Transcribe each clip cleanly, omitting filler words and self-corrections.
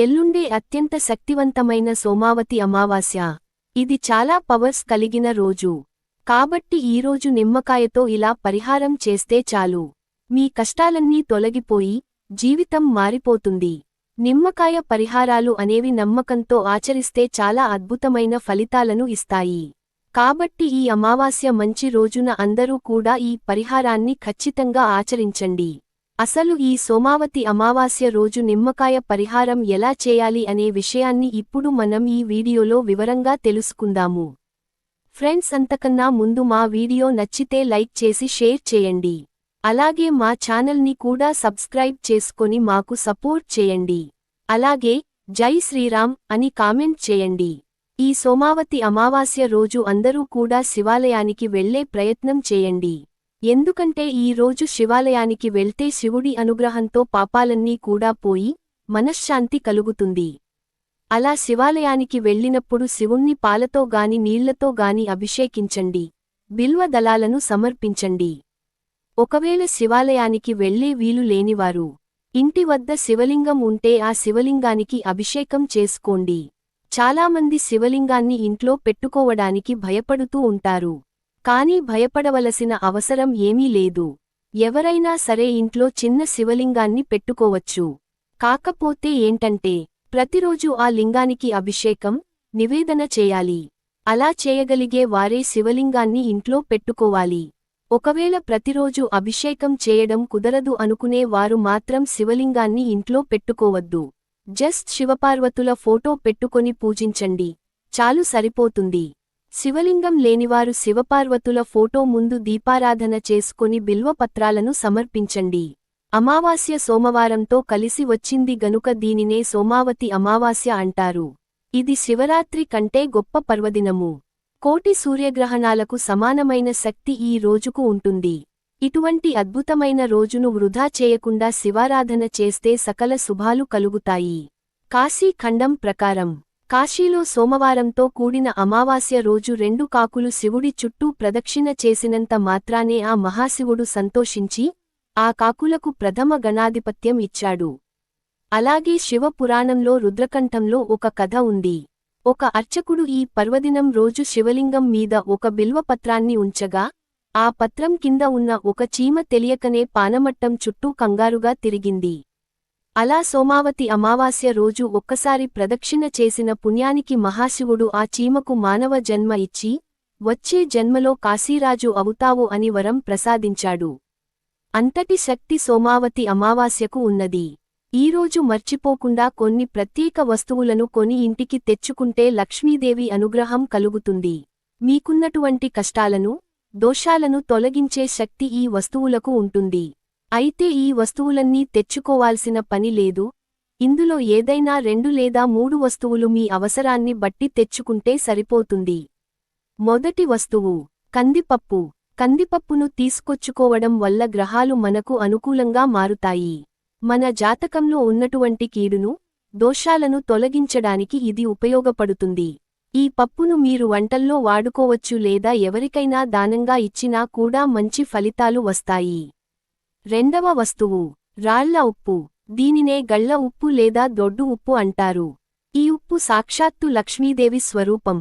ఎల్లుండే అత్యంత శక్తివంతమైన సోమావతి అమావాస్య. ఇది చాలా పవర్స్ కలిగిన రోజు. కాబట్టి ఈరోజు నిమ్మకాయతో ఇలా పరిహారం చేస్తే చాలు. మీ కష్టాలన్నీ తొలగిపోయి జీవితం మారిపోతుంది. నిమ్మకాయ పరిహారాలు అనేవి నమ్మకంతో ఆచరిస్తే చాలా అద్భుతమైన ఫలితాలను ఇస్తాయి. కాబట్టి ఈ అమావాస్య మంచి రోజున అందరూ కూడా ఈ పరిహారాన్ని ఖచ్చితంగా ఆచరించండి. అసలు ఈ సోమావతి అమావాస్య రోజు నిమ్మకాయ పరిహారం ఎలా చేయాలి అనే విషయాన్ని ఇప్పుడు మనం ఈ వీడియోలో వివరంగా తెలుసుకుందాము. ఫ్రెండ్స్, అంతకన్నా ముందు మా వీడియో నచ్చితే లైక్ చేసి షేర్ చేయండి. అలాగే మా ఛానల్ని కూడా సబ్స్క్రైబ్ చేసుకొని మాకు సపోర్ట్ చేయండి. అలాగే జై శ్రీరామ్ అని కామెంట్ చేయండి. ఈ సోమావతి అమావాస్య రోజు అందరూ కూడా శివాలయానికి వెళ్లే ప్రయత్నం చేయండి. ఎందుకంటే ఈ రోజు శివాలయానికి వెళ్తే శివుడి అనుగ్రహంతో పాపాలన్నీ కూడా పోయి మనశ్శాంతి కలుగుతుంది. అలా శివాలయానికి వెళ్ళినప్పుడు శివుణ్ణి పాలతో గాని నీళ్లతో గాని అభిషేకించండి. బిల్వ దళాలను సమర్పించండి. ఒకవేళ శివాలయానికి వెళ్లే వీలు లేనివారు ఇంటి వద్ద శివలింగం ఉంటే ఆ శివలింగానికి అభిషేకం చేసుకోండి. చాలామంది శివలింగాన్ని ఇంట్లో పెట్టుకోవడానికి భయపడుతూ ఉంటారు. కానీ భయపడవలసిన అవసరం ఏమీ లేదు. ఎవరైనా సరే ఇంట్లో చిన్న శివలింగాన్ని పెట్టుకోవచ్చు. కాకపోతే ఏంటంటే ప్రతిరోజు ఆ లింగానికి అభిషేకం, నివేదన చేయాలి. అలా చేయగలిగే వారే శివలింగాన్ని ఇంట్లో పెట్టుకోవాలి. ఒకవేళ ప్రతిరోజు అభిషేకం చేయడం కుదరదు అనుకునే వారు మాత్రం శివలింగాన్ని ఇంట్లో పెట్టుకోవద్దు. జస్ట్ శివపార్వతుల ఫోటో పెట్టుకొని పూజించండి, చాలు, సరిపోతుంది. శివలింగం లేనివారు శివపార్వతుల ఫోటో ముందు దీపారాధన చేసుకొని బిల్వపత్రాలను సమర్పించండి. అమావాస్య సోమవారంతో కలిసి వచ్చింది గనుక దీనినే సోమావతి అమావాస్య అంటారు. ఇది శివరాత్రి కంటే గొప్ప పర్వదినము. కోటి సూర్యగ్రహణాలకు సమానమైన శక్తి ఈ రోజుకు ఉంటుంది. ఇటువంటి అద్భుతమైన రోజును వృధా చేయకుండా శివారాధన చేస్తే సకల శుభాలు కలుగుతాయి. కాశీ ఖండం ప్రకారం కాశీలో సోమవారంతో కూడిన అమావాస్య రోజు 2 కాకులు శివుడి చుట్టూ ప్రదక్షిణ చేసినంత మాత్రానే ఆ మహాశివుడు సంతోషించి ఆ కాకులకు ప్రథమ గణాధిపత్యం ఇచ్చాడు. అలాగే శివ పురాణంలో రుద్రకంఠంలో ఒక కథ ఉంది. ఒక అర్చకుడు ఈ పర్వదినం రోజు శివలింగం మీద ఒక బిల్వపత్రాన్ని ఉంచగా ఆ పత్రం కింద ఉన్న ఒక చీమ తెలియకనే పానమట్టం చుట్టూ కంగారుగా తిరిగింది. అలా సోమావతి అమావాస్య రోజు ఒక్కసారి ప్రదక్షిణ చేసిన పుణ్యానికి మహాశివుడు ఆ చీమకు మానవ జన్మ ఇచ్చి వచ్చే జన్మలో కాశీరాజు అవుతావు అని వరం ప్రసాదించాడు. అంతటి శక్తి సోమావతి అమావాస్యకు ఉన్నది. ఈరోజు మర్చిపోకుండా కొన్ని ప్రత్యేక వస్తువులను కొని ఇంటికి తెచ్చుకుంటే లక్ష్మీదేవి అనుగ్రహం కలుగుతుంది. మీకున్నటువంటి కష్టాలను, దోషాలను తొలగించే శక్తి ఈ వస్తువులకు ఉంటుంది. అయితే ఈ వస్తువులన్నీ తెచ్చుకోవాల్సిన పని లేదు. ఇందులో ఏదైనా 2 లేదా 3 వస్తువులు మీ అవసరాన్ని బట్టి తెచ్చుకుంటే సరిపోతుంది. మొదటి వస్తువు కందిపప్పు. కందిపప్పును తీసుకొచ్చుకోవడం వల్ల గ్రహాలు మనకు అనుకూలంగా మారుతాయి. మన జాతకంలో ఉన్నటువంటి కీడును, దోషాలను తొలగించడానికి ఇది ఉపయోగపడుతుంది. ఈ పప్పును మీరు వంటల్లో వాడుకోవచ్చు లేదా ఎవరికైనా దానంగా ఇచ్చినా కూడా మంచి ఫలితాలు వస్తాయి. రెండవ వస్తువు రాళ్ల ఉప్పు. దీనినే గళ్ల ఉప్పు లేదా దొడ్డు ఉప్పు అంటారు. ఈ ఉప్పు సాక్షాత్తు లక్ష్మీదేవి స్వరూపం.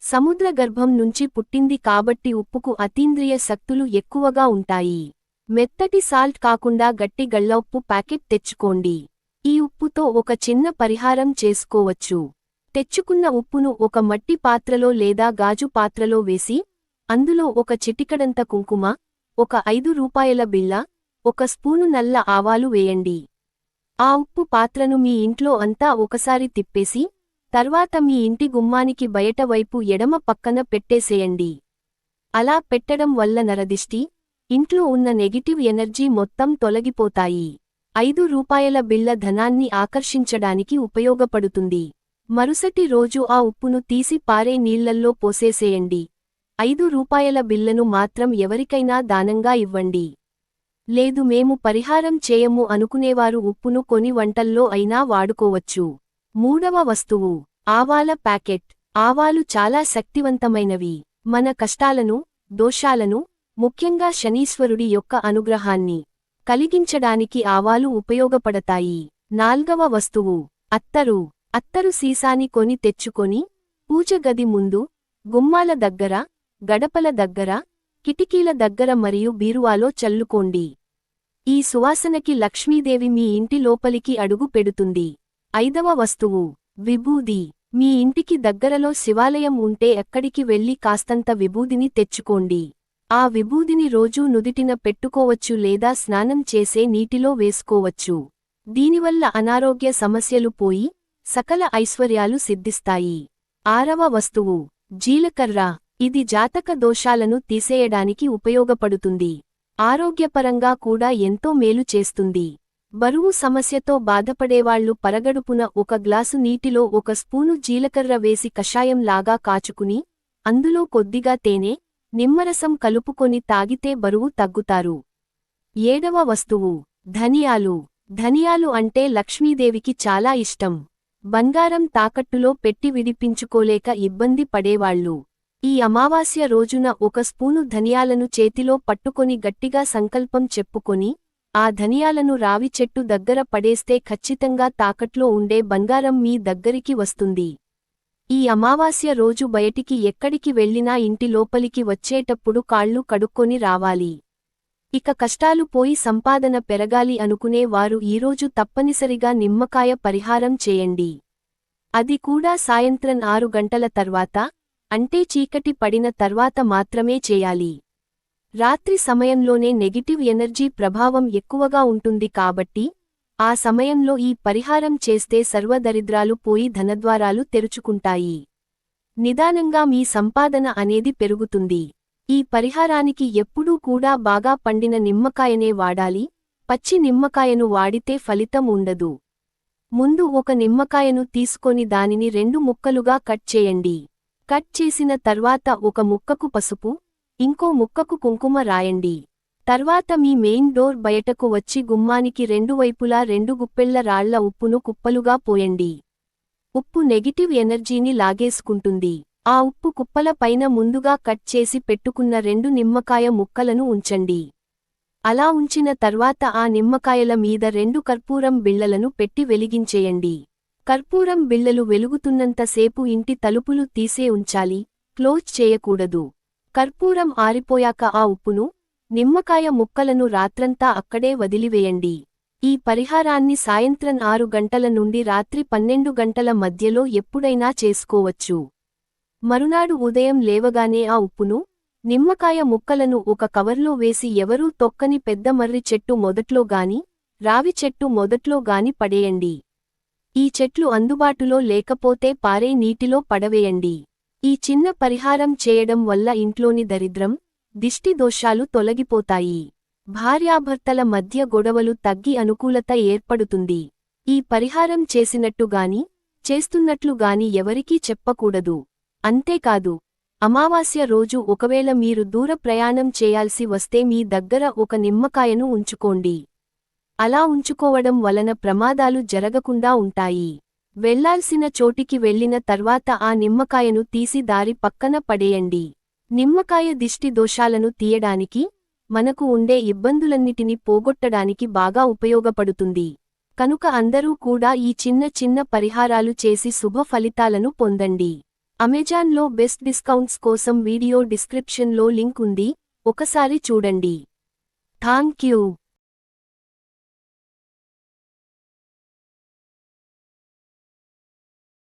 సముద్ర గర్భం నుంచి పుట్టింది కాబట్టి ఉప్పుకు అతీంద్రియ శక్తులు ఎక్కువగా ఉంటాయి. మెత్తటి సాల్ట్ కాకుండా గట్టి గళ్ల ఉప్పు ప్యాకెట్ తెచ్చుకోండి. ఈ ఉప్పుతో ఒక చిన్న పరిహారం చేసుకోవచ్చు. తెచ్చుకున్న ఉప్పును ఒక మట్టి పాత్రలో లేదా గాజు పాత్రలో వేసి అందులో ఒక చిటికెడంత కుంకుమ, ఒక 5 రూపాయల బిళ్ళ, 1 స్పూను నల్ల ఆవాలు వేయండి. ఆ ఉప్పు పాత్రను మీ ఇంట్లో అంతా ఒకసారి తిప్పేసి తర్వాత మీ ఇంటి గుమ్మానికి బయట వైపు ఎడమ పక్కన పెట్టేసేయండి. అలా పెట్టడం వల్ల నరదిష్టి, ఇంట్లో ఉన్న నెగిటివ్ ఎనర్జీ మొత్తం తొలగిపోతాయి. 5 రూపాయల బిళ్ళ ధనాన్ని ఆకర్షించడానికి ఉపయోగపడుతుంది. మరుసటి రోజు ఆ ఉప్పును తీసి పారే నీళ్లల్లో పోసేసేయండి. 5 రూపాయల బిళ్ళను మాత్రం ఎవరికైనా దానంగా ఇవ్వండి. లేదు మేము పరిహారం చేయము అనుకునేవారు ఉప్పును కొని వంటల్లో అయినా వాడుకోవచ్చు. మూడవ వస్తువు ఆవాల ప్యాకెట్. ఆవాలు చాలా శక్తివంతమైనవి. మన కష్టాలను, దోషాలను, ముఖ్యంగా శనీశ్వరుడి యొక్క అనుగ్రహాన్ని కలిగించడానికి ఆవాలు ఉపయోగపడతాయి. నాల్గవ వస్తువు అత్తరు సీసాని కొని తెచ్చుకొని పూజ గది ముందు, గుమ్మాల దగ్గర, గడపల దగ్గర, కిటికీల దగ్గర మరియు బీరువాలో చల్లుకోండి. ఈ సువాసనకి లక్ష్మీదేవి మీ ఇంటి లోపలికి అడుగు పెడుతుంది. 5వ వస్తువు విభూది. మీ ఇంటికి దగ్గరలో శివాలయం ఉంటే అక్కడికి వెళ్లి కాస్తంత విభూదిని తెచ్చుకోండి. ఆ విభూదిని రోజూ నుదిటిన పెట్టుకోవచ్చు లేదా స్నానం చేసే నీటిలో వేసుకోవచ్చు. దీనివల్ల అనారోగ్య సమస్యలు పోయి సకల ఐశ్వర్యాలు సిద్ధిస్తాయి. 6వ వస్తువు జీలకర్ర. ఇది జాతక దోషాలను తీసేయడానికి ఉపయోగపడుతుంది. ఆరోగ్యపరంగా కూడా ఎంతో మేలు చేస్తుంది. బరువు సమస్యతో బాధపడేవాళ్లు పరగడుపున 1 గ్లాసు నీటిలో 1 స్పూను జీలకర్ర వేసి కషాయం లాగా కాచుకుని అందులో కొద్దిగా తేనె, నిమ్మరసం కలుపుకొని తాగితే బరువు తగ్గుతారు. 7వ వస్తువు ధనియాలు. ధనియాలు అంటే లక్ష్మీదేవికి చాలా ఇష్టం. బంగారం తాకట్టులో పెట్టి విడిపించుకోలేక ఇబ్బంది పడేవాళ్లు ఈ అమావాస్య రోజున 1 స్పూను ధనియాలను చేతిలో పట్టుకొని గట్టిగా సంకల్పం చెప్పుకొని ఆ ధనియాలను రావి చెట్టు దగ్గర పడేస్తే ఖచ్చితంగా తాకట్లో ఉండే బంగారం మీ దగ్గరికి వస్తుంది. ఈ అమావాస్య రోజు బయటికి ఎక్కడికి వెళ్లినా ఇంటి లోపలికి వచ్చేటప్పుడు కాళ్ళు కడుక్కొని రావాలి. ఇక కష్టాలు పోయి సంపాదన పెరగాలి అనుకునే వారు ఈరోజు తప్పనిసరిగా నిమ్మకాయ పరిహారం చేయండి. అది కూడా సాయంత్రం 6 గంటల తర్వాత, అంటే చీకటి పడిన తర్వాత మాత్రమే చేయాలి. రాత్రి సమయంలోనే నెగిటివ్ ఎనర్జీ ప్రభావం ఎక్కువగా ఉంటుంది కాబట్టి ఆ సమయంలో ఈ పరిహారం చేస్తే సర్వదరిద్రాలు పోయి ధనద్వారాలు తెరుచుకుంటాయి. నిదానంగా మీ సంపాదన అనేది పెరుగుతుంది. ఈ పరిహారానికి ఎప్పుడూ కూడా బాగా పండిన నిమ్మకాయనే వాడాలి. పచ్చి నిమ్మకాయను వాడితే ఫలితం ఉండదు. ముందు 1 నిమ్మకాయను తీసుకొని దానిని 2 ముక్కలుగా కట్ చేయండి. కట్ చేసిన తర్వాత 1 ముక్కకు పసుపు, ఇంకో ముక్కకు కుంకుమ రాయండి. తర్వాత మీ మెయిన్ డోర్ బయటకు వచ్చి గుమ్మానికి 2 వైపులా 2 గుప్పెళ్ల రాళ్ల ఉప్పును కుప్పలుగా పోయండి. ఉప్పు నెగిటివ్ ఎనర్జీని లాగేసుకుంటుంది. ఆ ఉప్పు కుప్పల పైన ముందుగా కట్ చేసి పెట్టుకున్న 2 నిమ్మకాయ ముక్కలను ఉంచండి. అలా ఉంచిన తర్వాత ఆ నిమ్మకాయల మీద 2 కర్పూరం బిళ్లలను పెట్టి వెలిగించేయండి. కర్పూరం బిళ్లలు వెలుగుతున్నంతసేపు ఇంటి తలుపులు తీసే ఉంచాలి, క్లోజ్ చేయకూడదు. కర్పూరం ఆరిపోయాక ఆ ఉప్పును, నిమ్మకాయ ముక్కలను రాత్రంతా అక్కడే వదిలివేయండి. ఈ పరిహారాన్ని సాయంత్రం 6 గంటల నుండి రాత్రి 12 గంటల మధ్యలో ఎప్పుడైనా చేసుకోవచ్చు. మరునాడు ఉదయం లేవగానే ఆ ఉప్పును, నిమ్మకాయ ముక్కలను 1 కవర్లో వేసి ఎవరూ తొక్కని పెద్ద మర్రి చెట్టు మొదట్లో గాని, రావి చెట్టు మొదట్లో గాని పడేయండి. ఈ చెట్లు అందుబాటులో లేకపోతే పారే నీటిలో పడవేయండి. ఈ చిన్న పరిహారం చేయడం వల్ల ఇంట్లోని దరిద్రం, దిష్టి దోషాలు తొలగిపోతాయి. భార్యాభర్తల మధ్య గొడవలు తగ్గి అనుకూలత ఏర్పడుతుంది. ఈ పరిహారం చేసినట్టుగాని, చేస్తున్నట్లుగాని ఎవరికీ చెప్పకూడదు. అంతేకాదు, అమావాస్య రోజు ఒకవేళ మీరు దూర ప్రయాణం చేయాల్సి వస్తే మీ దగ్గర 1 నిమ్మకాయను ఉంచుకోండి. అలా ఉంచుకోవడం వలన ప్రమాదాలు జరగకుండా ఉంటాయి. వెళ్లాల్సిన చోటికి వెళ్లిన తర్వాత ఆ నిమ్మకాయను తీసి దారి పక్కన పడేయండి. నిమ్మకాయ దిష్టి దోషాలను తీయడానికి, మనకు ఉండే ఇబ్బందులన్నిటిని పోగొట్టడానికి బాగా ఉపయోగపడుతుంది. కనుక అందరూ కూడా ఈ చిన్న చిన్న పరిహారాలు చేసి శుభ ఫలితాలను పొందండి. అమెజాన్లో బెస్ట్ డిస్కౌంట్స్ కోసం వీడియో డిస్క్రిప్షన్లో లింక్ ఉంది, ఒకసారి చూడండి. థాంక్యూ.